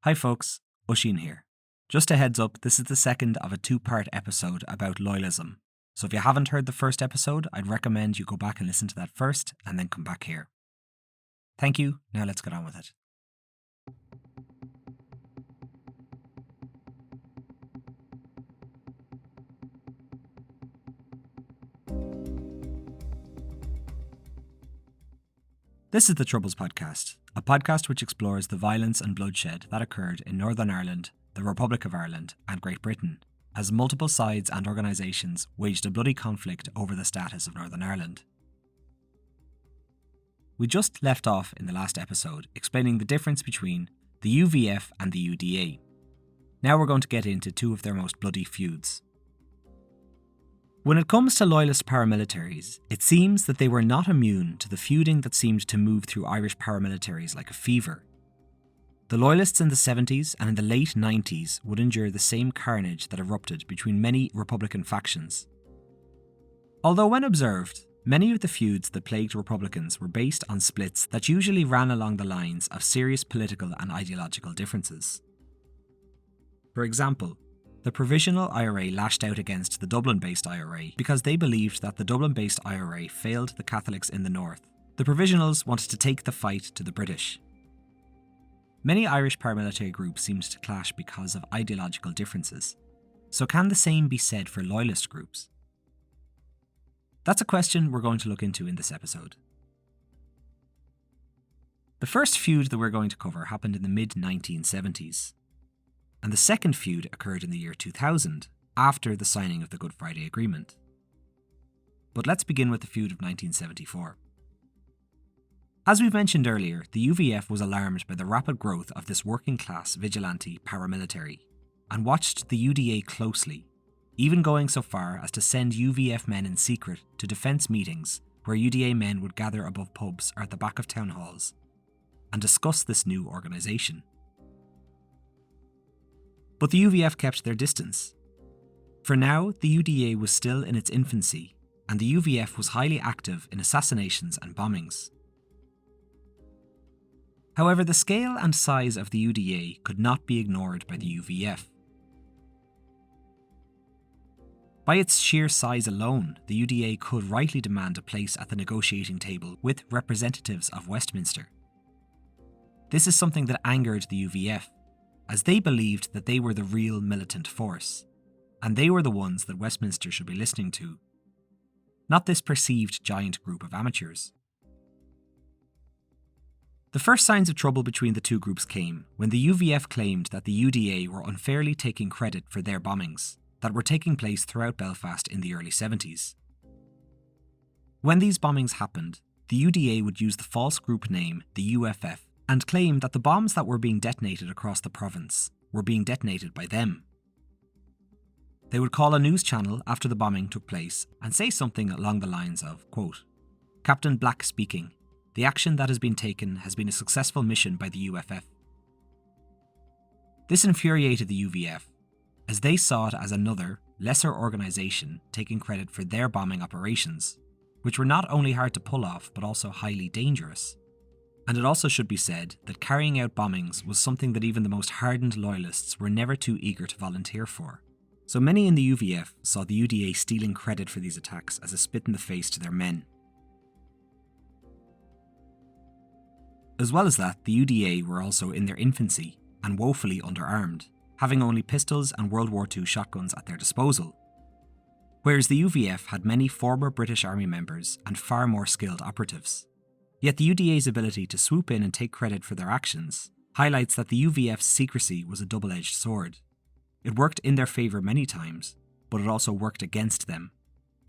Hi folks, Oisín here. Just a heads up, this is the second of a two-part episode about loyalism. So if you haven't heard the first episode, I'd recommend you go back and listen to that first and then come back here. Thank you, now let's get on with it. This is the Troubles Podcast, a podcast which explores the violence and bloodshed that occurred in Northern Ireland, the Republic of Ireland, and Great Britain, as multiple sides and organisations waged a bloody conflict over the status of Northern Ireland. We just left off in the last episode explaining the difference between the UVF and the UDA. Now we're going to get into two of their most bloody feuds. When it comes to loyalist paramilitaries, it seems that they were not immune to the feuding that seemed to move through Irish paramilitaries like a fever. The loyalists in the 70s and in the late 90s would endure the same carnage that erupted between many Republican factions. Although when observed, many of the feuds that plagued Republicans were based on splits that usually ran along the lines of serious political and ideological differences. For example, the Provisional IRA lashed out against the Dublin-based IRA because they believed that the Dublin-based IRA failed the Catholics in the north. The Provisionals wanted to take the fight to the British. Many Irish paramilitary groups seemed to clash because of ideological differences. So can the same be said for loyalist groups? That's a question we're going to look into in this episode. The first feud that we're going to cover happened in the mid-1970s. And the second feud occurred in the year 2000, after the signing of the Good Friday Agreement. But let's begin with the feud of 1974. As we've mentioned earlier, the UVF was alarmed by the rapid growth of this working-class vigilante paramilitary, and watched the UDA closely, even going so far as to send UVF men in secret to defence meetings where UDA men would gather above pubs or at the back of town halls, and discuss this new organisation. But the UVF kept their distance. For now, the UDA was still in its infancy, and the UVF was highly active in assassinations and bombings. However, the scale and size of the UDA could not be ignored by the UVF. By its sheer size alone, the UDA could rightly demand a place at the negotiating table with representatives of Westminster. This is something that angered the UVF, as they believed that they were the real militant force, and they were the ones that Westminster should be listening to, not this perceived giant group of amateurs. The first signs of trouble between the two groups came when the UVF claimed that the UDA were unfairly taking credit for their bombings that were taking place throughout Belfast in the early 70s. When these bombings happened, the UDA would use the false group name, the UFF, and claim that the bombs that were being detonated across the province were being detonated by them. They would call a news channel after the bombing took place and say something along the lines of, quote, "Captain Black speaking. The action that has been taken has been a successful mission by the UFF." This infuriated the UVF, as they saw it as another, lesser organisation taking credit for their bombing operations, which were not only hard to pull off but also highly dangerous. And it also should be said that carrying out bombings was something that even the most hardened loyalists were never too eager to volunteer for. So many in the UVF saw the UDA stealing credit for these attacks as a spit in the face to their men. As well as that, the UDA were also in their infancy and woefully underarmed, having only pistols and World War II shotguns at their disposal. Whereas the UVF had many former British Army members and far more skilled operatives. Yet the UDA's ability to swoop in and take credit for their actions highlights that the UVF's secrecy was a double-edged sword. It worked in their favour many times, but it also worked against them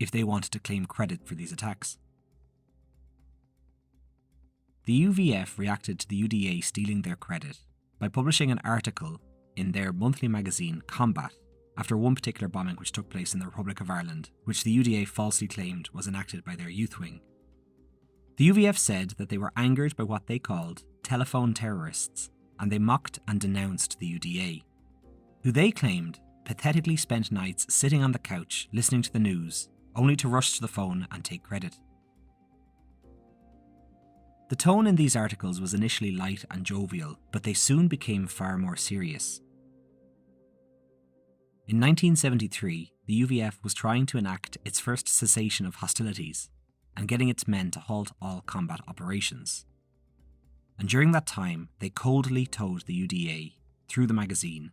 if they wanted to claim credit for these attacks. The UVF reacted to the UDA stealing their credit by publishing an article in their monthly magazine Combat after one particular bombing which took place in the Republic of Ireland, which the UDA falsely claimed was enacted by their youth wing. The UVF said that they were angered by what they called telephone terrorists, and they mocked and denounced the UDA, who they claimed pathetically spent nights sitting on the couch listening to the news, only to rush to the phone and take credit. The tone in these articles was initially light and jovial, but they soon became far more serious. In 1973, the UVF was trying to enact its first cessation of hostilities and getting its men to halt all combat operations. And during that time, they coldly told the UDA, through the magazine,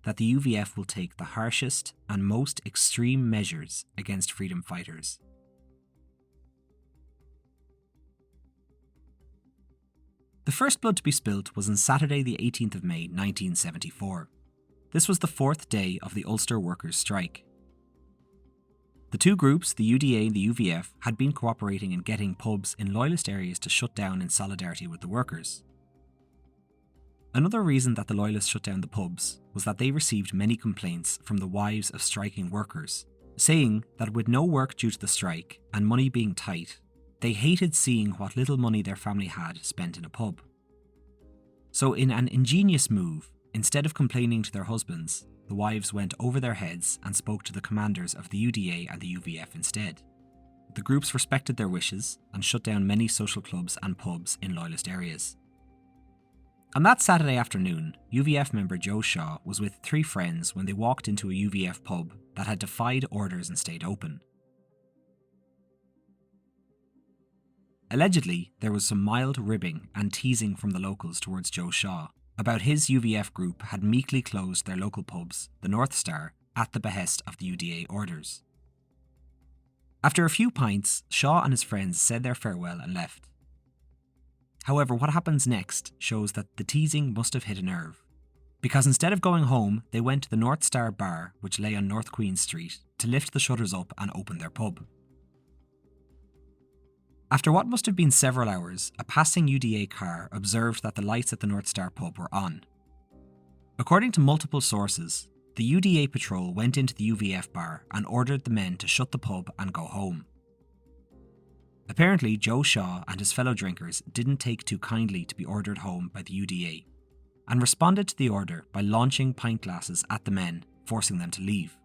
that the UVF will take the harshest and most extreme measures against freedom fighters. The first blood to be spilt was on Saturday the 18th of May 1974. This was the fourth day of the Ulster Workers' Strike. The two groups, the UDA and the UVF, had been cooperating in getting pubs in loyalist areas to shut down in solidarity with the workers. Another reason that the loyalists shut down the pubs was that they received many complaints from the wives of striking workers, saying that with no work due to the strike and money being tight, they hated seeing what little money their family had spent in a pub. So in an ingenious move, instead of complaining to their husbands, the wives went over their heads and spoke to the commanders of the UDA and the UVF instead. The groups respected their wishes and shut down many social clubs and pubs in loyalist areas. On that Saturday afternoon, UVF member Joe Shaw was with 3 friends when they walked into a UVF pub that had defied orders and stayed open. Allegedly, there was some mild ribbing and teasing from the locals towards Joe Shaw about his UVF group had meekly closed their local pubs, the North Star, at the behest of the UDA orders. After a few pints, Shaw and his friends said their farewell and left. However, what happens next shows that the teasing must have hit a nerve, because instead of going home, they went to the North Star bar, which lay on North Queen Street, to lift the shutters up and open their pub. After what must have been several hours, a passing UDA car observed that the lights at the North Star pub were on. According to multiple sources, the UDA patrol went into the UVF bar and ordered the men to shut the pub and go home. Apparently, Joe Shaw and his fellow drinkers didn't take too kindly to be ordered home by the UDA, and responded to the order by launching pint glasses at the men, forcing them to leave.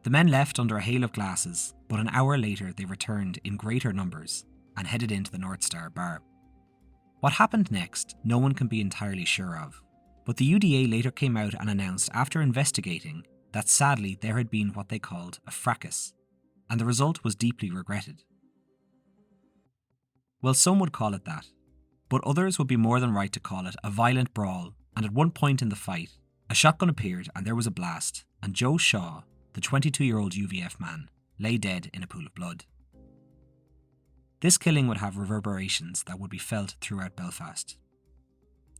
The men left under a hail of glasses, but an hour later they returned in greater numbers and headed into the North Star bar. What happened next, no one can be entirely sure of, but the UDA later came out and announced after investigating that sadly there had been what they called a fracas, and the result was deeply regretted. Well, some would call it that, but others would be more than right to call it a violent brawl, and at one point in the fight, a shotgun appeared and there was a blast, and Joe Shaw, the 22-year-old UVF man, lay dead in a pool of blood. This killing would have reverberations that would be felt throughout Belfast.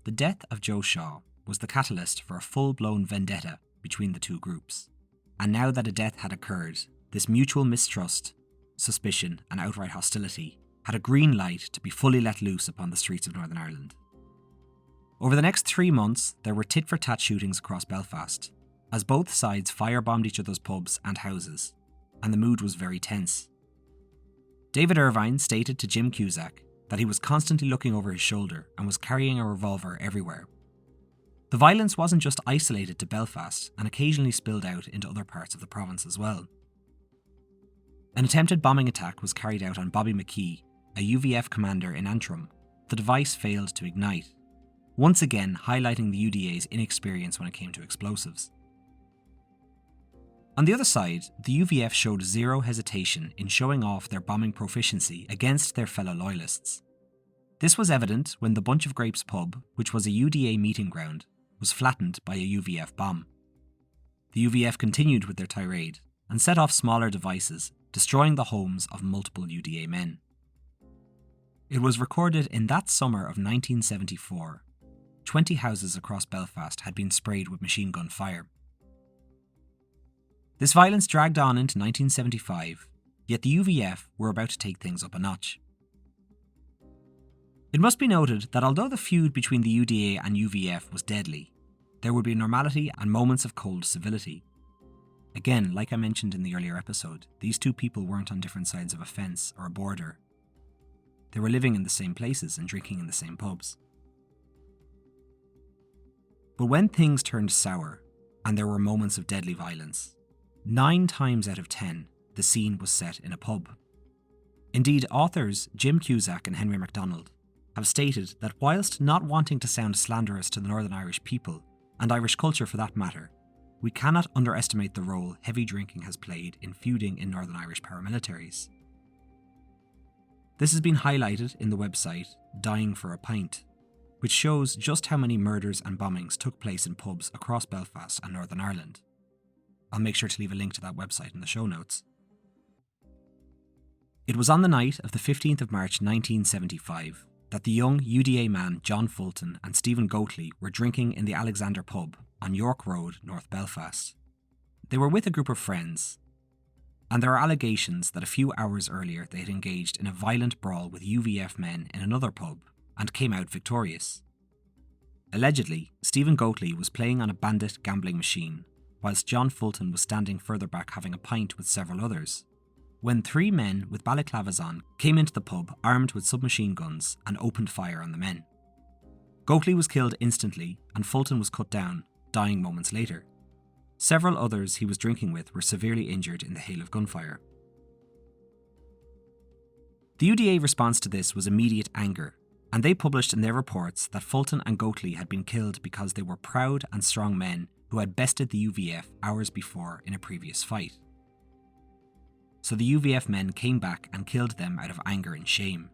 The death of Joe Shaw was the catalyst for a full-blown vendetta between the two groups, and now that a death had occurred, this mutual mistrust, suspicion and outright hostility had a green light to be fully let loose upon the streets of Northern Ireland. Over the next 3 months, there were tit-for-tat shootings across Belfast, as both sides firebombed each other's pubs and houses, and the mood was very tense. David Irvine stated to Jim Cusack that he was constantly looking over his shoulder and was carrying a revolver everywhere. The violence wasn't just isolated to Belfast and occasionally spilled out into other parts of the province as well. An attempted bombing attack was carried out on Bobby McKee, a UVF commander in Antrim. The device failed to ignite, once again highlighting the UDA's inexperience when it came to explosives. On the other side, the UVF showed zero hesitation in showing off their bombing proficiency against their fellow loyalists. This was evident when the Bunch of Grapes pub, which was a UDA meeting ground, was flattened by a UVF bomb. The UVF continued with their tirade and set off smaller devices, destroying the homes of multiple UDA men. It was recorded in that summer of 1974, 20 houses across Belfast had been sprayed with machine gun fire. This violence dragged on into 1975, yet the UVF were about to take things up a notch. It must be noted that although the feud between the UDA and UVF was deadly, there would be normality and moments of cold civility. Again, like I mentioned in the earlier episode, these two people weren't on different sides of a fence or a border. They were living in the same places and drinking in the same pubs. But when things turned sour, and there were moments of deadly violence, 9 times out of 10, the scene was set in a pub. Indeed, authors Jim Cusack and Henry MacDonald have stated that whilst not wanting to sound slanderous to the Northern Irish people, and Irish culture for that matter, we cannot underestimate the role heavy drinking has played in feuding in Northern Irish paramilitaries. This has been highlighted in the website Dying for a Pint, which shows just how many murders and bombings took place in pubs across Belfast and Northern Ireland. I'll make sure to leave a link to that website in the show notes. It was on the night of the 15th of March 1975 that the young UDA man John Fulton and Stephen Goatley were drinking in the Alexander pub on York Road, North Belfast. They were with a group of friends, and there are allegations that a few hours earlier they had engaged in a violent brawl with UVF men in another pub and came out victorious. Allegedly, Stephen Goatley was playing on a bandit gambling machine, whilst John Fulton was standing further back having a pint with several others, when 3 men with balaclavas on came into the pub armed with submachine guns and opened fire on the men. Goatley was killed instantly and Fulton was cut down, dying moments later. Several others he was drinking with were severely injured in the hail of gunfire. The UDA response to this was immediate anger, and they published in their reports that Fulton and Goatley had been killed because they were proud and strong men who had bested the UVF hours before in a previous fight. So the UVF men came back and killed them out of anger and shame.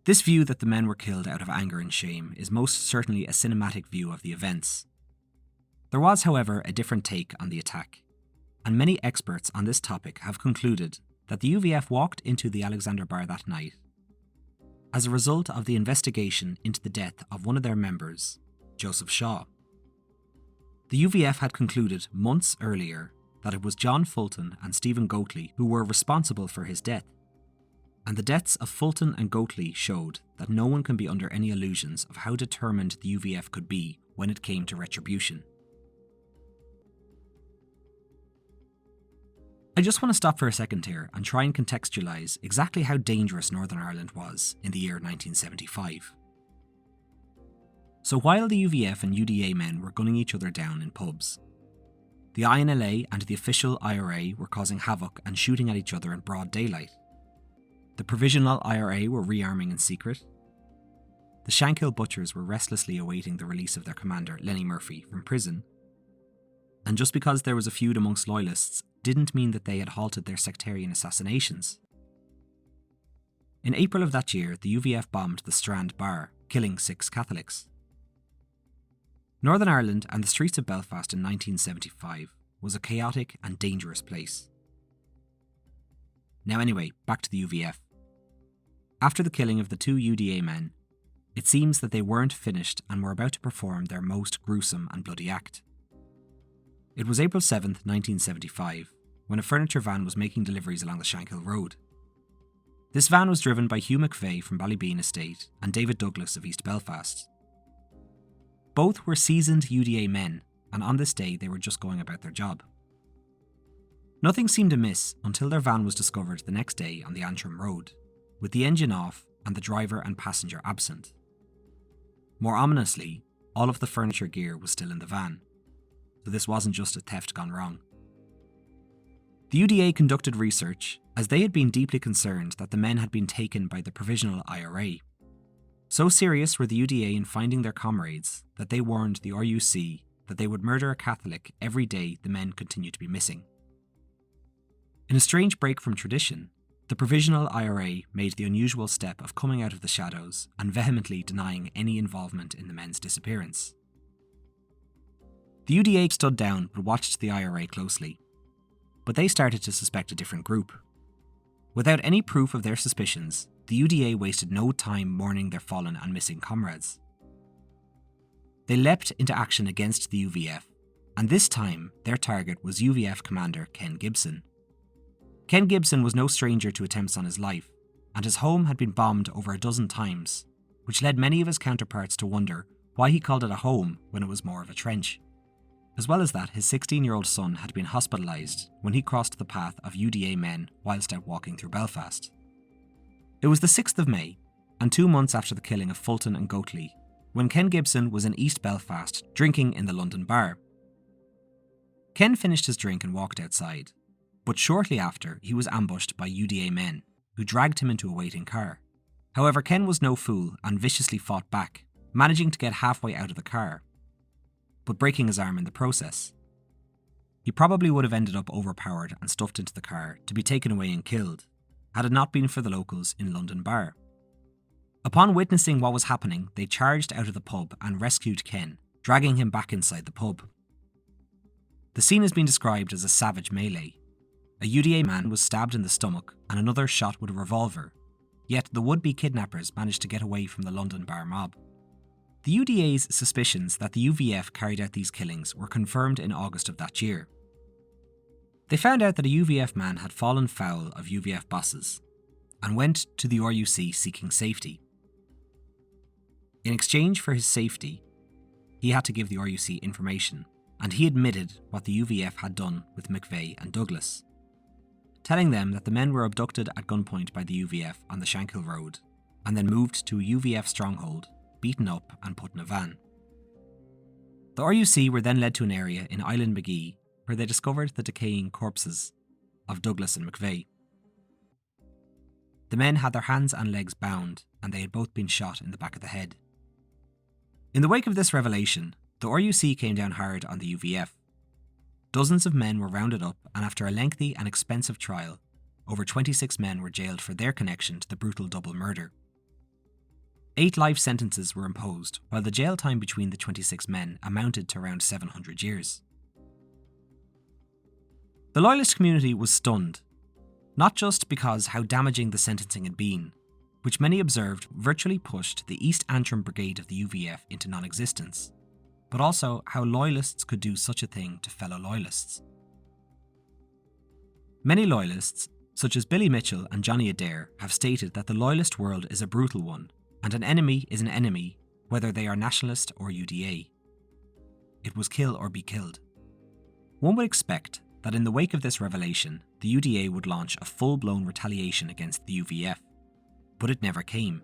This view that the men were killed out of anger and shame is most certainly a cinematic view of the events. There was, however, a different take on the attack, and many experts on this topic have concluded that the UVF walked into the Alexander Bar that night as a result of the investigation into the death of one of their members, Joseph Shaw. The UVF had concluded months earlier that it was John Fulton and Stephen Goatley who were responsible for his death, and the deaths of Fulton and Goatley showed that no one can be under any illusions of how determined the UVF could be when it came to retribution. I just want to stop for a second here and try and contextualise exactly how dangerous Northern Ireland was in the year 1975. So while the UVF and UDA men were gunning each other down in pubs, the INLA and the official IRA were causing havoc and shooting at each other in broad daylight. The provisional IRA were rearming in secret. The Shankill Butchers were restlessly awaiting the release of their commander, Lenny Murphy, from prison. And just because there was a feud amongst loyalists didn't mean that they had halted their sectarian assassinations. In April of that year, the UVF bombed the Strand Bar, killing 6 Catholics. Northern Ireland and the streets of Belfast in 1975 was a chaotic and dangerous place. Now anyway, back to the UVF. After the killing of the 2 UDA men, it seems that they weren't finished and were about to perform their most gruesome and bloody act. It was April 7th, 1975, when a furniture van was making deliveries along the Shankill Road. This van was driven by Hugh McVeigh from Ballybean Estate and David Douglas of East Belfast. Both were seasoned UDA men, and on this day they were just going about their job. Nothing seemed amiss until their van was discovered the next day on the Antrim Road, with the engine off and the driver and passenger absent. More ominously, all of the furniture gear was still in the van, so this wasn't just a theft gone wrong. The UDA conducted research as they had been deeply concerned that the men had been taken by the Provisional IRA. So serious were the UDA in finding their comrades that they warned the RUC that they would murder a Catholic every day the men continued to be missing. In a strange break from tradition, the Provisional IRA made the unusual step of coming out of the shadows and vehemently denying any involvement in the men's disappearance. The UDA stood down but watched the IRA closely, but they started to suspect a different group. Without any proof of their suspicions, the UDA wasted no time mourning their fallen and missing comrades. They leapt into action against the UVF, and this time their target was UVF commander Ken Gibson. Ken Gibson was no stranger to attempts on his life, and his home had been bombed over a dozen times, which led many of his counterparts to wonder why he called it a home when it was more of a trench. As well as that, his 16-year-old son had been hospitalised when he crossed the path of UDA men whilst out walking through Belfast. It was the 6th of May, and 2 months after the killing of Fulton and Goatley, when Ken Gibson was in East Belfast drinking in the London Bar. Ken finished his drink and walked outside, but shortly after he was ambushed by UDA men, who dragged him into a waiting car. However, Ken was no fool and viciously fought back, managing to get halfway out of the car, but breaking his arm in the process. He probably would have ended up overpowered and stuffed into the car to be taken away and killed, had it not been for the locals in London Bar. Upon witnessing what was happening, they charged out of the pub and rescued Ken, dragging him back inside the pub. The scene has been described as a savage melee. A UDA man was stabbed in the stomach and another shot with a revolver, yet the would-be kidnappers managed to get away from the London Bar mob. The UDA's suspicions that the UVF carried out these killings were confirmed in August of that year. They found out that a UVF man had fallen foul of UVF bosses and went to the RUC seeking safety. In exchange for his safety, he had to give the RUC information, and he admitted what the UVF had done with McVeigh and Douglas, telling them that the men were abducted at gunpoint by the UVF on the Shankill Road and then moved to a UVF stronghold, beaten up and put in a van. The RUC were then led to an area in Island McGee where they discovered the decaying corpses of Douglas and McVeigh. The men had their hands and legs bound and they had both been shot in the back of the head. In the wake of this revelation, the RUC came down hard on the UVF. Dozens of men were rounded up, and after a lengthy and expensive trial, over 26 men were jailed for their connection to the brutal double murder. 8 life sentences were imposed, while the jail time between the 26 men amounted to around 700 years. The Loyalist community was stunned, not just because how damaging the sentencing had been, which many observed virtually pushed the East Antrim Brigade of the UVF into non-existence, but also how Loyalists could do such a thing to fellow Loyalists. Many Loyalists, such as Billy Mitchell and Johnny Adair, have stated that the Loyalist world is a brutal one, and an enemy is an enemy, whether they are nationalist or UDA. It was kill or be killed. One would expect that in the wake of this revelation, the UDA would launch a full-blown retaliation against the UVF, but it never came.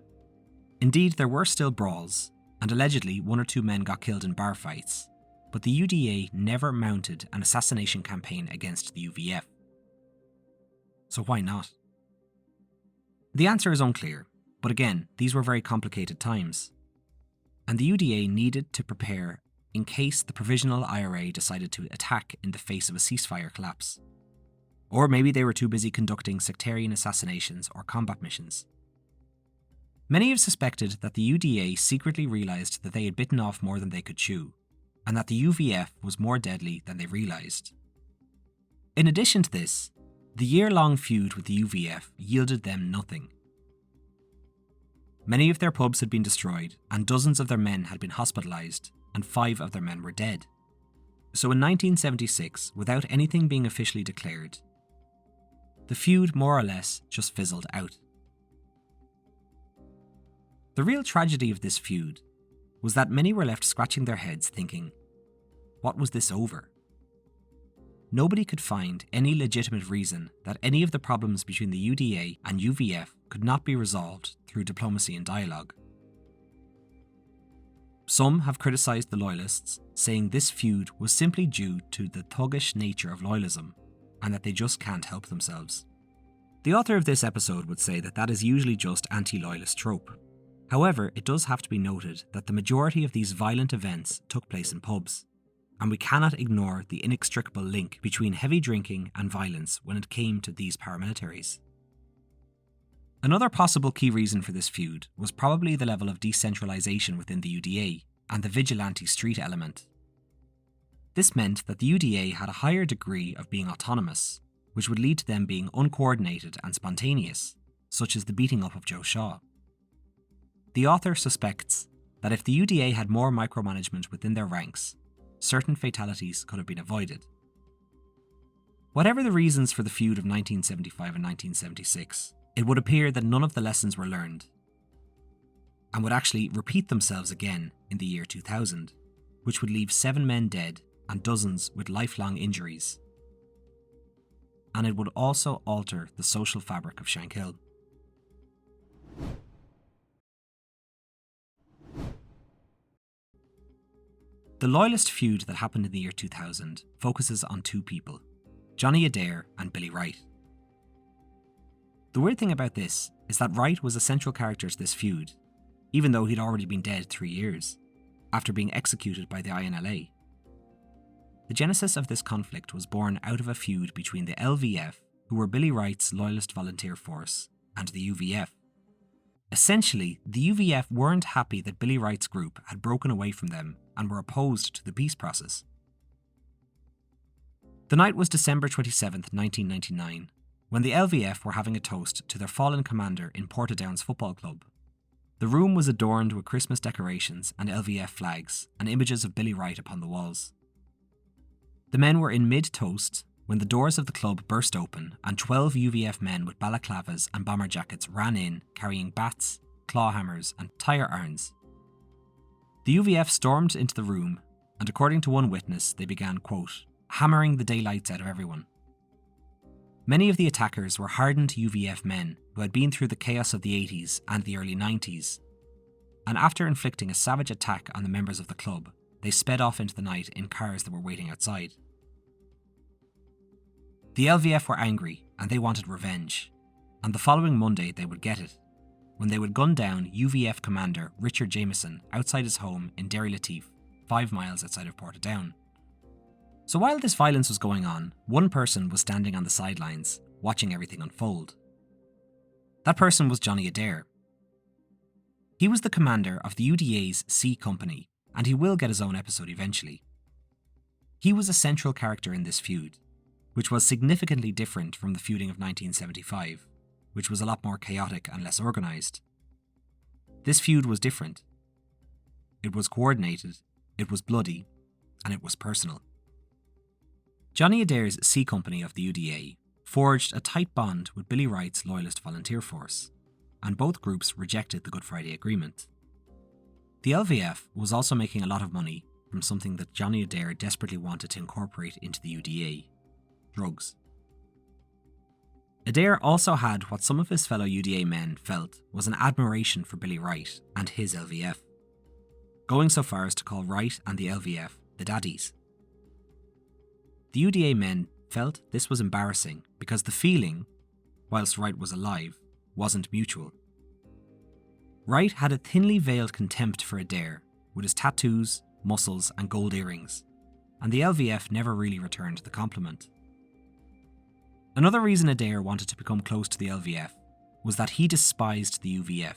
Indeed, there were still brawls, and allegedly 1 or 2 men got killed in bar fights, but the UDA never mounted an assassination campaign against the UVF. So why not? The answer is unclear, but again, these were very complicated times, and the UDA needed to prepare in case the Provisional IRA decided to attack in the face of a ceasefire collapse. Or maybe they were too busy conducting sectarian assassinations or combat missions. Many have suspected that the UDA secretly realised that they had bitten off more than they could chew, and that the UVF was more deadly than they realised. In addition to this, the year-long feud with the UVF yielded them nothing. Many of their pubs had been destroyed, and dozens of their men had been hospitalised, and 5 of their men were dead. So in 1976, without anything being officially declared, the feud more or less just fizzled out. The real tragedy of this feud was that many were left scratching their heads thinking, what was this over? Nobody could find any legitimate reason that any of the problems between the UDA and UVF could not be resolved through diplomacy and dialogue. Some have criticised the Loyalists, saying this feud was simply due to the thuggish nature of loyalism and that they just can't help themselves. The author of this episode would say that is usually just anti-loyalist trope. However, it does have to be noted that the majority of these violent events took place in pubs, and we cannot ignore the inextricable link between heavy drinking and violence when it came to these paramilitaries. Another possible key reason for this feud was probably the level of decentralisation within the UDA and the vigilante street element. This meant that the UDA had a higher degree of being autonomous, which would lead to them being uncoordinated and spontaneous, such as the beating up of Joe Shaw. The author suspects that if the UDA had more micromanagement within their ranks, certain fatalities could have been avoided. Whatever the reasons for the feud of 1975 and 1976, it would appear that none of the lessons were learned, and would actually repeat themselves again in the year 2000, which would leave 7 men dead and dozens with lifelong injuries. And it would also alter the social fabric of Shankill. The Loyalist feud that happened in the year 2000 focuses on 2 people, Johnny Adair and Billy Wright. The weird thing about this is that Wright was a central character to this feud, even though he'd already been dead 3 years, after being executed by the INLA. The genesis of this conflict was born out of a feud between the LVF, who were Billy Wright's Loyalist volunteer force, and the UVF. Essentially, the UVF weren't happy that Billy Wright's group had broken away from them and were opposed to the peace process. The night was December 27, 1999, when the LVF were having a toast to their fallen commander in Portadown's football club. The room was adorned with Christmas decorations and LVF flags and images of Billy Wright upon the walls. The men were in mid-toast when the doors of the club burst open and 12 UVF men with balaclavas and bomber jackets ran in carrying bats, claw hammers and tire irons. The UVF stormed into the room and, according to one witness, they began, quote, hammering the daylights out of everyone. Many of the attackers were hardened UVF men who had been through the chaos of the 80s and the early 90s, and after inflicting a savage attack on the members of the club, they sped off into the night in cars that were waiting outside. The LVF were angry and they wanted revenge, and the following Monday they would get it, when they would gun down UVF commander Richard Jameson outside his home in Derry Lateef, 5 miles outside of Portadown. So while this violence was going on, one person was standing on the sidelines, watching everything unfold. That person was Johnny Adair. He was the commander of the UDA's C Company, and he will get his own episode eventually. He was a central character in this feud, which was significantly different from the feuding of 1975, which was a lot more chaotic and less organised. This feud was different. It was coordinated, it was bloody, and it was personal. Johnny Adair's C Company of the UDA forged a tight bond with Billy Wright's Loyalist volunteer force, and both groups rejected the Good Friday Agreement. The LVF was also making a lot of money from something that Johnny Adair desperately wanted to incorporate into the UDA: drugs. Adair also had what some of his fellow UDA men felt was an admiration for Billy Wright and his LVF, going so far as to call Wright and the LVF the daddies. The UDA men felt this was embarrassing because the feeling, whilst Wright was alive, wasn't mutual. Wright had a thinly veiled contempt for Adair, with his tattoos, muscles and gold earrings, and the LVF never really returned the compliment. Another reason Adair wanted to become close to the LVF was that he despised the UVF,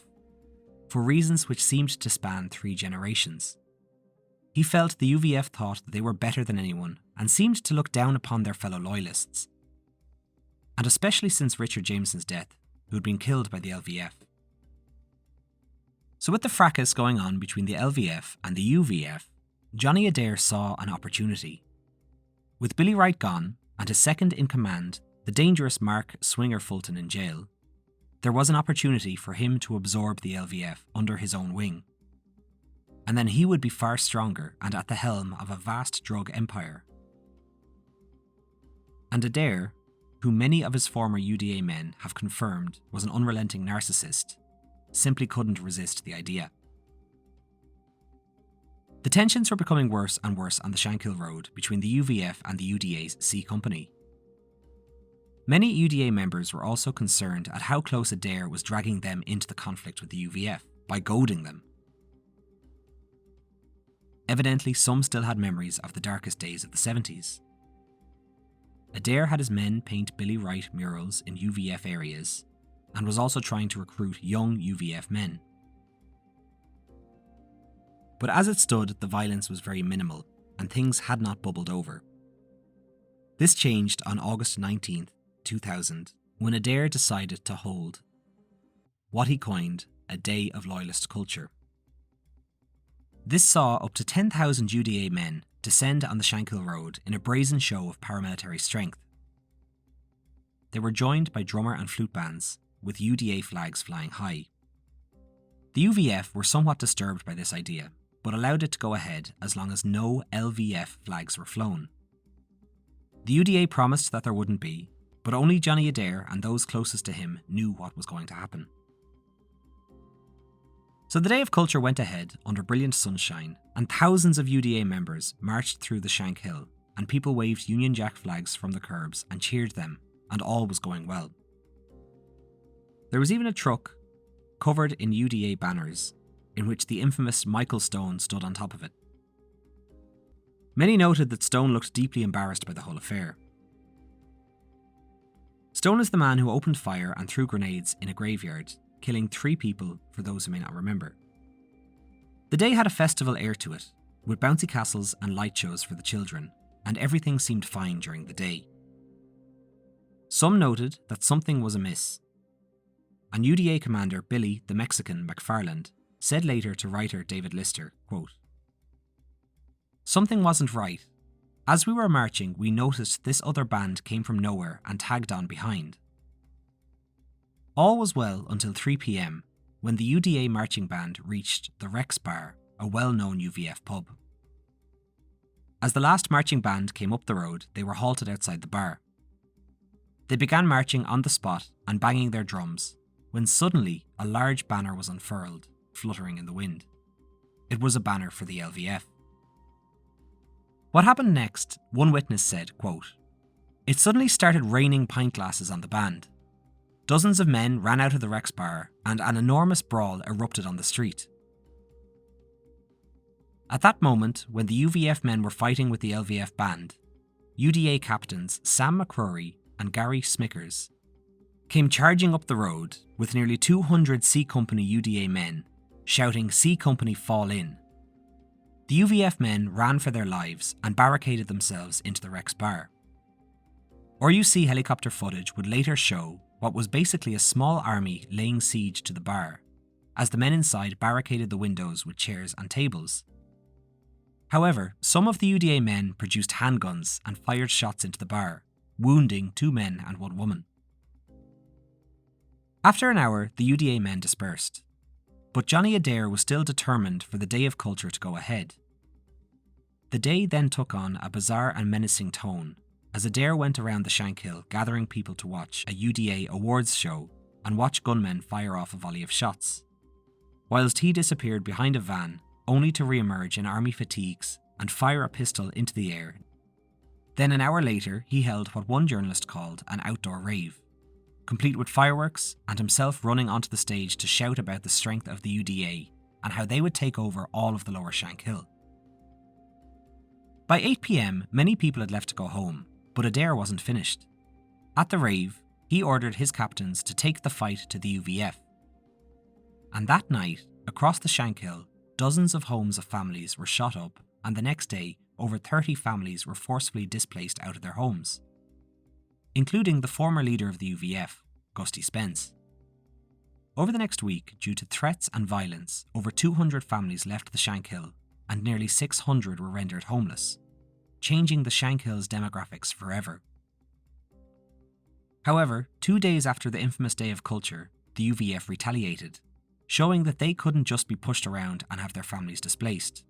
for reasons which seemed to span 3 generations. He felt the UVF thought that they were better than anyone and seemed to look down upon their fellow loyalists. And especially since Richard Jameson's death, who had been killed by the LVF. So with the fracas going on between the LVF and the UVF, Johnny Adair saw an opportunity. With Billy Wright gone and his second in command, the dangerous Mark Swinger Fulton, in jail, there was an opportunity for him to absorb the LVF under his own wing. And then he would be far stronger and at the helm of a vast drug empire. And Adair, who many of his former UDA men have confirmed was an unrelenting narcissist, simply couldn't resist the idea. The tensions were becoming worse and worse on the Shankill Road between the UVF and the UDA's C Company. Many UDA members were also concerned at how close Adair was dragging them into the conflict with the UVF by goading them. Evidently, some still had memories of the darkest days of the 70s. Adair had his men paint Billy Wright murals in UVF areas and was also trying to recruit young UVF men. But as it stood, the violence was very minimal and things had not bubbled over. This changed on August 19th, 2000, when Adair decided to hold what he coined a Day of Loyalist Culture. This saw up to 10,000 UDA men descend on the Shankill Road in a brazen show of paramilitary strength. They were joined by drummer and flute bands, with UDA flags flying high. The UVF were somewhat disturbed by this idea, but allowed it to go ahead as long as no LVF flags were flown. The UDA promised that there wouldn't be, but only Johnny Adair and those closest to him knew what was going to happen. So the Day of Culture went ahead under brilliant sunshine, and thousands of UDA members marched through the Shankill, and people waved Union Jack flags from the curbs and cheered them, and all was going well. There was even a truck covered in UDA banners, in which the infamous Michael Stone stood on top of it. Many noted that Stone looked deeply embarrassed by the whole affair. Stone is the man who opened fire and threw grenades in a graveyard, killing 3 people for those who may not remember. The day had a festival air to it, with bouncy castles and light shows for the children, and everything seemed fine during the day. Some noted that something was amiss, and UDA commander Billy the Mexican McFarland said later to writer David Lister, quote, "Something wasn't right. As we were marching, we noticed this other band came from nowhere and tagged on behind. All was well until 3 p.m, when the UDA marching band reached the Rex Bar, a well-known UVF pub. As the last marching band came up the road, they were halted outside the bar. They began marching on the spot and banging their drums, when suddenly a large banner was unfurled, fluttering in the wind. It was a banner for the LVF. What happened next, one witness said, quote, "It suddenly started raining pint glasses on the band. Dozens of men ran out of the Rex Bar and an enormous brawl erupted on the street. At that moment, when the UVF men were fighting with the LVF band, UDA captains Sam McCrory and Gary Smickers came charging up the road with nearly 200 C Company UDA men, shouting 'C Company fall in.' The UVF men ran for their lives and barricaded themselves into the Rex Bar. RUC helicopter footage would later show what was basically a small army laying siege to the bar, as the men inside barricaded the windows with chairs and tables. However, some of the UDA men produced handguns and fired shots into the bar, wounding 2 men and 1 woman. After an hour, the UDA men dispersed, but Johnny Adair was still determined for the day of culture to go ahead. The day then took on a bizarre and menacing tone, as Adair went around the Shankill gathering people to watch a UDA awards show and watch gunmen fire off a volley of shots, whilst he disappeared behind a van only to re-emerge in army fatigues and fire a pistol into the air. Then an hour later, he held what one journalist called an outdoor rave, complete with fireworks and himself running onto the stage to shout about the strength of the UDA and how they would take over all of the lower Shankill. By 8 p.m, many people had left to go home, but Adair wasn't finished. At the rave, he ordered his captains to take the fight to the UVF. And that night, across the Shankill, dozens of homes of families were shot up, and the next day, over 30 families were forcefully displaced out of their homes, including the former leader of the UVF, Gusty Spence. Over the next week, due to threats and violence, over 200 families left the Shankill, and nearly 600 were rendered homeless, changing the Shankill's demographics forever. However, 2 days after the infamous Day of Culture, the UVF retaliated, showing that they couldn't just be pushed around and have their families displaced.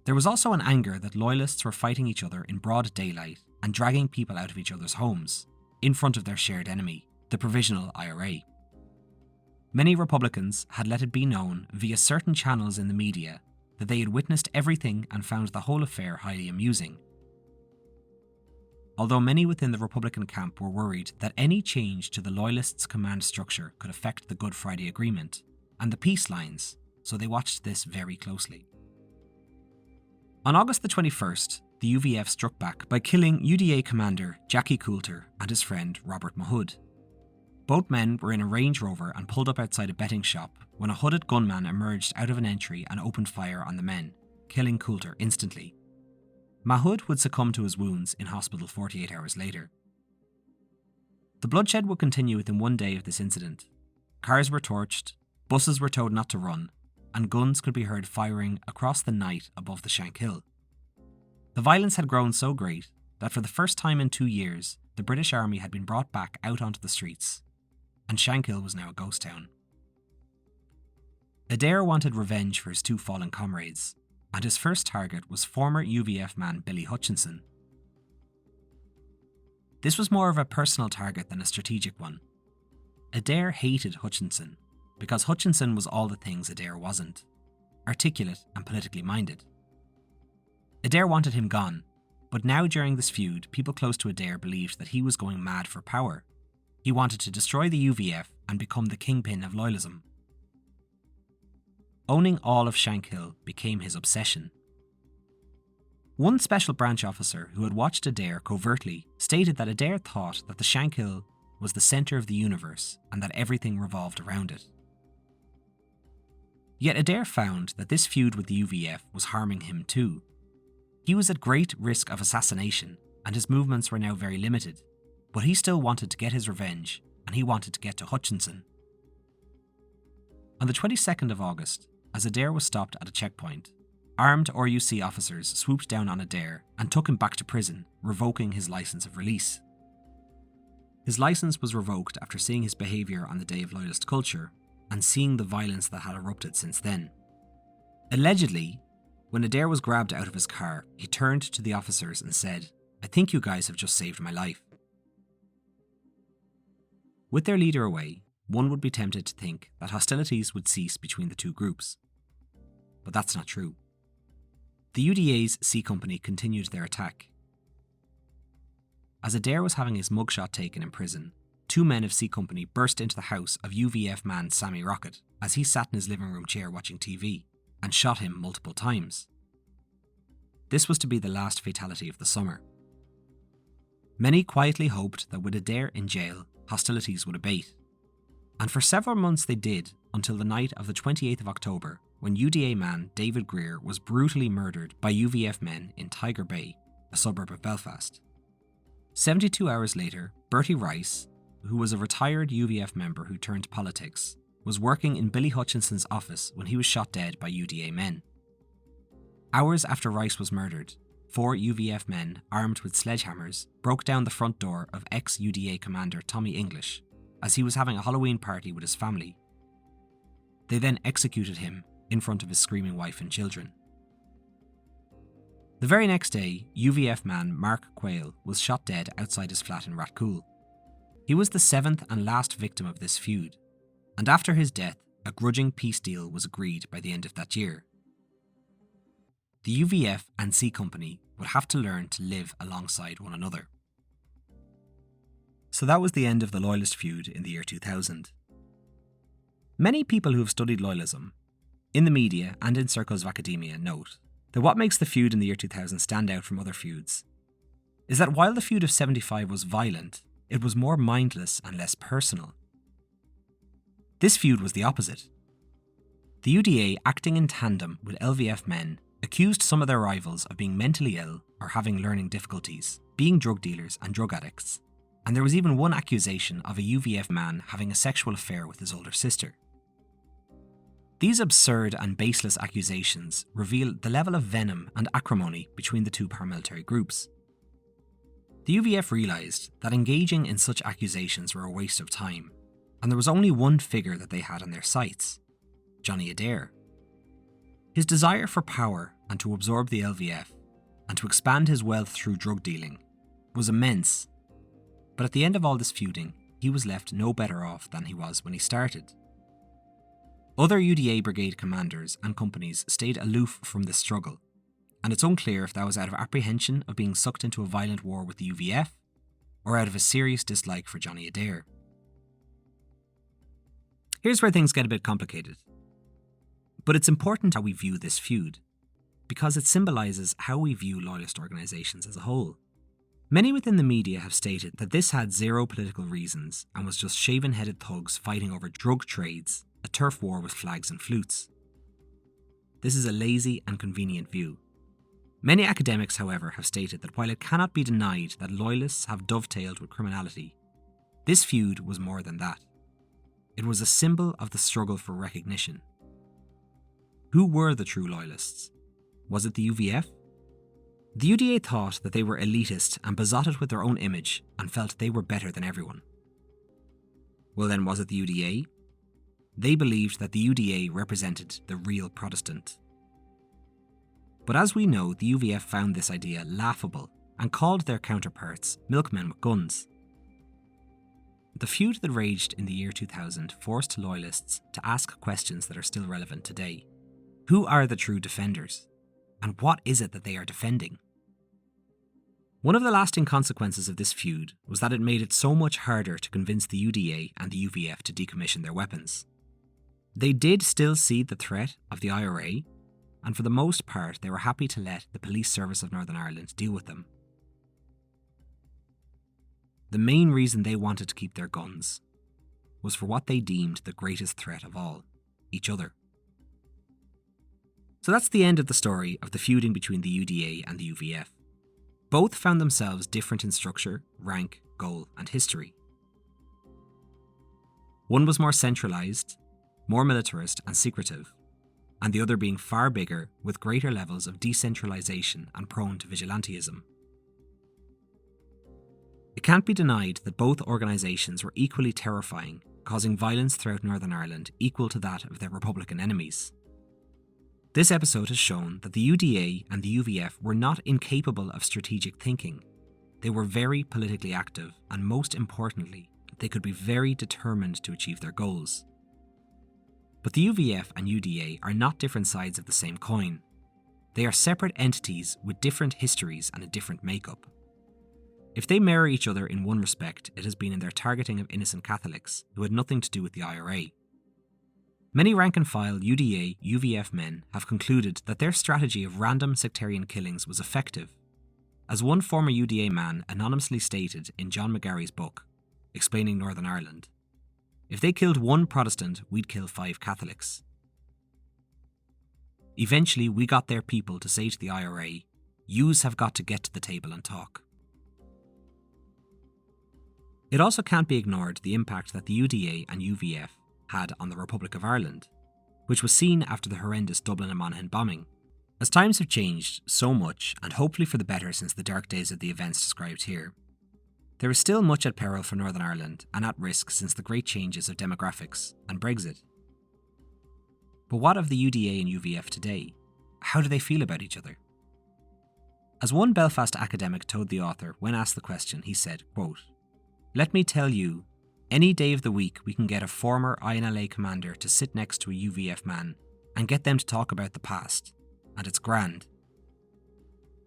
There was also an anger that loyalists were fighting each other in broad daylight and dragging people out of each other's homes, in front of their shared enemy, the Provisional IRA. Many Republicans had let it be known via certain channels in the media that they had witnessed everything and found the whole affair highly amusing. Although many within the Republican camp were worried that any change to the Loyalists' command structure could affect the Good Friday Agreement and the peace lines, so they watched this very closely. On August the 21st, the UVF struck back by killing UDA commander Jackie Coulter and his friend Robert Mahood. Both men were in a Range Rover and pulled up outside a betting shop when a hooded gunman emerged out of an entry and opened fire on the men, killing Coulter instantly. Mahood would succumb to his wounds in hospital 48 hours later. The bloodshed would continue within 1 day of this incident. Cars were torched, buses were told not to run, and guns could be heard firing across the night above the Shankill. The violence had grown so great that for the first time in 2 years, the British Army had been brought back out onto the streets, and Shankill was now a ghost town. Adair wanted revenge for his 2 fallen comrades, and his first target was former UVF man Billy Hutchinson. This was more of a personal target than a strategic one. Adair hated Hutchinson because Hutchinson was all the things Adair wasn't: articulate and politically minded. Adair wanted him gone, but now during this feud, people close to Adair believed that he was going mad for power. He wanted to destroy the UVF and become the kingpin of loyalism. Owning all of Shankill became his obsession. One special branch officer who had watched Adair covertly stated that Adair thought that the Shankill was the centre of the universe and that everything revolved around it. Yet Adair found that this feud with the UVF was harming him too. He was at great risk of assassination and his movements were now very limited, but he still wanted to get his revenge and he wanted to get to Hutchinson. On the 22nd of August, as Adair was stopped at a checkpoint, armed RUC officers swooped down on Adair and took him back to prison, revoking his licence of release. His licence was revoked after seeing his behaviour on the day of loyalist culture and seeing the violence that had erupted since then. Allegedly, when Adair was grabbed out of his car, he turned to the officers and said, "I think you guys have just saved my life." With their leader away, one would be tempted to think that hostilities would cease between the two groups. But that's not true. The UDA's C Company continued their attack. As Adair was having his mugshot taken in prison, two men of C Company burst into the house of UVF man Sammy Rocket as he sat in his living room chair watching TV and shot him multiple times. This was to be the last fatality of the summer. Many quietly hoped that with Adair in jail, hostilities would abate. And for several months they did, until the night of the 28th of October, when UDA man David Greer was brutally murdered by UVF men in Tiger Bay, a suburb of Belfast. 72 hours later, Bertie Rice, who was a retired UVF member who turned to politics, was working in Billy Hutchinson's office when he was shot dead by UDA men. Hours after Rice was murdered, 4 UVF men armed with sledgehammers broke down the front door of ex-UDA commander Tommy English as he was having a Halloween party with his family. They then executed him in front of his screaming wife and children. The very next day, UVF man Mark Quayle was shot dead outside his flat in Rathcoole. He was the 7th and last victim of this feud, and after his death, a grudging peace deal was agreed by the end of that year. The UVF and C Company would have to learn to live alongside one another. So that was the end of the Loyalist feud in the year 2000. Many people who have studied loyalism, in the media and in circles of academia, note that what makes the feud in the year 2000 stand out from other feuds is that while the feud of 75 was violent, it was more mindless and less personal. This feud was the opposite. The UDA, acting in tandem with LVF men, accused some of their rivals of being mentally ill or having learning difficulties, being drug dealers and drug addicts, and there was even one accusation of a UVF man having a sexual affair with his older sister. These absurd and baseless accusations reveal the level of venom and acrimony between the two paramilitary groups. The UVF realised that engaging in such accusations were a waste of time, and there was only one figure that they had on their sights: Johnny Adair. His desire for power and to absorb the LVF, and to expand his wealth through drug dealing, was immense, but at the end of all this feuding, he was left no better off than he was when he started. Other UDA brigade commanders and companies stayed aloof from this struggle, and it's unclear if that was out of apprehension of being sucked into a violent war with the UVF, or out of a serious dislike for Johnny Adair. Here's where things get a bit complicated. But it's important how we view this feud, because it symbolises how we view loyalist organisations as a whole. Many within the media have stated that this had zero political reasons and was just shaven-headed thugs fighting over drug trades, a turf war with flags and flutes. This is a lazy and convenient view. Many academics, however, have stated that while it cannot be denied that loyalists have dovetailed with criminality, this feud was more than that. It was a symbol of the struggle for recognition. Who were the true loyalists? Was it the UVF? The UDA thought that they were elitist and besotted with their own image and felt they were better than everyone. Well then, was it the UDA? They believed that the UDA represented the real Protestant. But as we know, the UVF found this idea laughable and called their counterparts milkmen with guns. The feud that raged in the year 2000 forced loyalists to ask questions that are still relevant today. Who are the true defenders? And what is it that they are defending? One of the lasting consequences of this feud was that it made it so much harder to convince the UDA and the UVF to decommission their weapons. They did still see the threat of the IRA, and for the most part they were happy to let the Police Service of Northern Ireland deal with them. The main reason they wanted to keep their guns was for what they deemed the greatest threat of all, each other. So that's the end of the story of the feuding between the UDA and the UVF. Both found themselves different in structure, rank, goal, and history. One was more centralised, more militarist and secretive, and the other being far bigger with greater levels of decentralisation and prone to vigilantism. It can't be denied that both organisations were equally terrifying, causing violence throughout Northern Ireland equal to that of their Republican enemies. This episode has shown that the UDA and the UVF were not incapable of strategic thinking. They were very politically active, and most importantly, they could be very determined to achieve their goals. But the UVF and UDA are not different sides of the same coin. They are separate entities with different histories and a different makeup. If they mirror each other in one respect, it has been in their targeting of innocent Catholics who had nothing to do with the IRA. Many rank-and-file UDA, UVF men have concluded that their strategy of random sectarian killings was effective. As one former UDA man anonymously stated in John McGarry's book, Explaining Northern Ireland, if they killed one Protestant, we'd kill 5 Catholics. Eventually, we got their people to say to the IRA, "Yous have got to get to the table and talk." It also can't be ignored the impact that the UDA and UVF had on the Republic of Ireland, which was seen after the horrendous Dublin and Monaghan bombing. As times have changed so much, and hopefully for the better since the dark days of the events described here, there is still much at peril for Northern Ireland and at risk since the great changes of demographics and Brexit. But what of the UDA and UVF today? How do they feel about each other? As one Belfast academic told the author when asked the question, he said, quote, "Let me tell you, any day of the week we can get a former INLA commander to sit next to a UVF man and get them to talk about the past, and it's grand.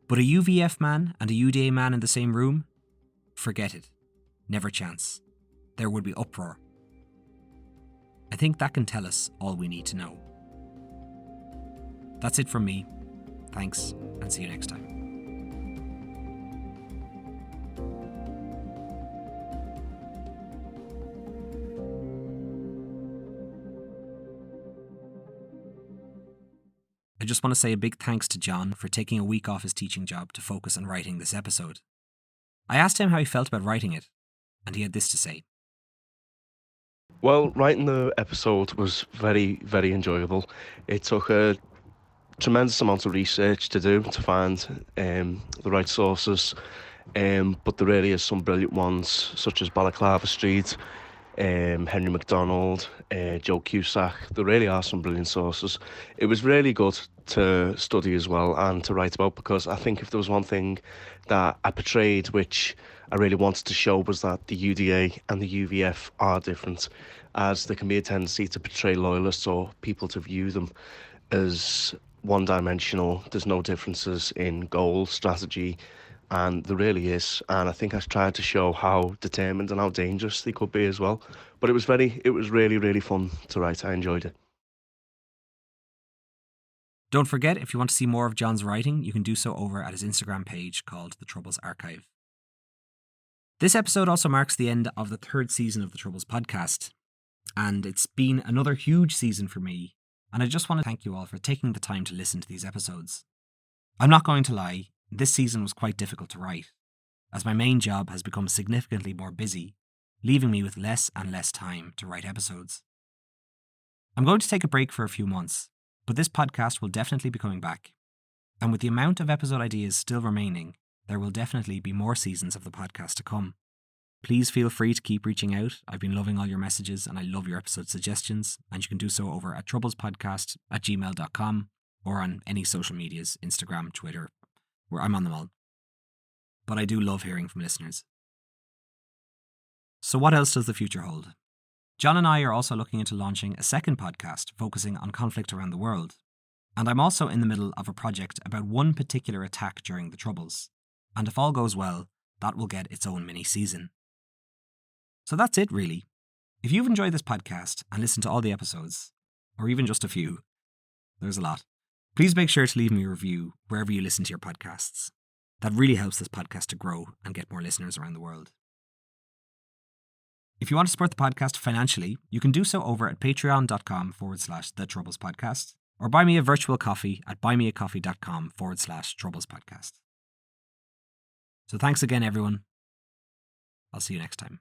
But a UVF man and a UDA man in the same room? Forget it. Never chance. There would be uproar." I think that can tell us all we need to know. That's it from me. Thanks, and see you next time. I just want to say a big thanks to John for taking a week off his teaching job to focus on writing this episode. I asked him how he felt about writing it, and he had this to say. Well, writing the episode was very, very enjoyable. It took a tremendous amount of research to do to find the right sources, but there really is some brilliant ones, such as Balaclava Street, Henry MacDonald, Joe Cusack. There really are some brilliant sources. It was really good to study as well and to write about, because I think if there was one thing that I portrayed which I really wanted to show was that the UDA and the UVF are different, as there can be a tendency to portray loyalists or people to view them as one-dimensional. There's no differences in goal, strategy, and there really is. And I think I tried to show how determined and how dangerous they could be as well. But it was really, really fun to write. I enjoyed it. Don't forget, if you want to see more of John's writing, you can do so over at his Instagram page called The Troubles Archive. This episode also marks the end of the 3rd season of the Troubles podcast, and it's been another huge season for me, and I just want to thank you all for taking the time to listen to these episodes. I'm not going to lie, this season was quite difficult to write, as my main job has become significantly more busy, leaving me with less and less time to write episodes. I'm going to take a break for a few months, but this podcast will definitely be coming back, and with the amount of episode ideas still remaining, there will definitely be more seasons of the podcast to come. Please feel free to keep reaching out. I've been loving all your messages and I love your episode suggestions, and you can do so over at troublespodcast@gmail.com or on any social medias, Instagram, Twitter, where I'm on them all. But I do love hearing from listeners. So what else does the future hold? John and I are also looking into launching a second podcast focusing on conflict around the world. And I'm also in the middle of a project about one particular attack during the Troubles. and if all goes well, that will get its own mini-season. So that's it, really. If you've enjoyed this podcast and listened to all the episodes, or even just a few, there's a lot, please make sure to leave me a review wherever you listen to your podcasts. That really helps this podcast to grow and get more listeners around the world. If you want to support the podcast financially, you can do so over at patreon.com/The Troubles Podcast, or buy me a virtual coffee at buymeacoffee.com/Troubles Podcast. So thanks again, everyone. I'll see you next time.